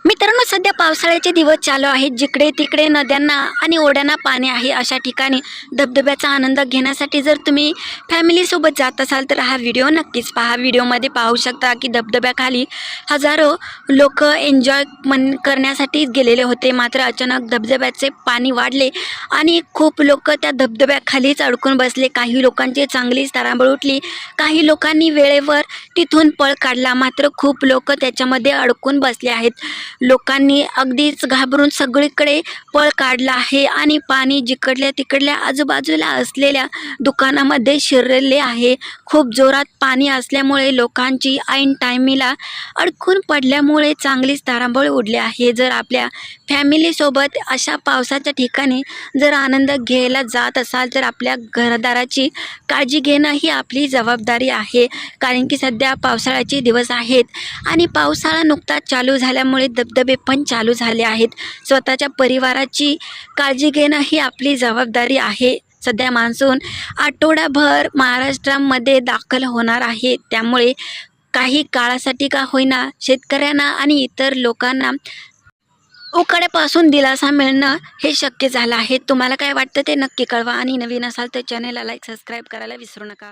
मित्रांनो, सध्या पावसाळ्याचे दिवस चालू आहेत. जिकडे तिकडे नद्यांना आणि ओढ्यांना पाणी आहे. अशा ठिकाणी धबधब्याचा आनंद घेण्यासाठी जर तुम्ही फॅमिलीसोबत जात असाल तर हा व्हिडिओ नक्कीच पहा. व्हिडिओमध्ये पाहू शकता की धबधब्याखाली हजारो लोक एन्जॉय करण्यासाठी गेलेले होते. मात्र अचानक धबधब्याचे पाणी वाढले आणि खूप लोक त्या धबधब्याखालीच अडकून बसले. काही लोकांची चांगलीच तारांबळ उठली. काही लोकांनी वेळेवर तिथून पळ काढला. मात्र खूप लोक त्याच्यामध्ये अडकून बसले आहेत. लोकांनी अगदीच घाबरून सगळीकडे पळ काढला आहे आणि पाणी जिकडल्या तिकडल्या आजूबाजूला असलेल्या दुकानामध्ये शिरले आहे. खूप जोरात पाणी असल्यामुळे लोकांची ऐन टायमिला अडकून पडल्यामुळे चांगलीच तारांबळ उडली आहे. जर आपल्या फॅमिलीसोबत अशा पावसाच्या ठिकाणी जर आनंद घ्यायला जात असाल तर आपल्या घरदाराची काळजी घेणं ही आपली जबाबदारी आहे. कारण की सध्या पावसाळ्याचे दिवस आहेत आणि पावसाळा नुकताच चालू झाल्यामुळे धबधबे पण चालू झाले आहेत. स्वतःच्या परिवाराची काळजी घेणं ही आपली जबाबदारी आहे. सध्या मान्सून आठवडाभर महाराष्ट्रामध्ये दाखल होणार आहे. त्यामुळे काही काळासाठी का होईना शेतकऱ्यांना आणि इतर लोकांना उकाड्यापासून दिलासा मिळणं हे शक्य झालं आहे. तुम्हाला काय वाटतं ते नक्की कळवा आणि नवीन असाल तर चॅनेलला लाईक सबस्क्राईब करायला विसरू नका.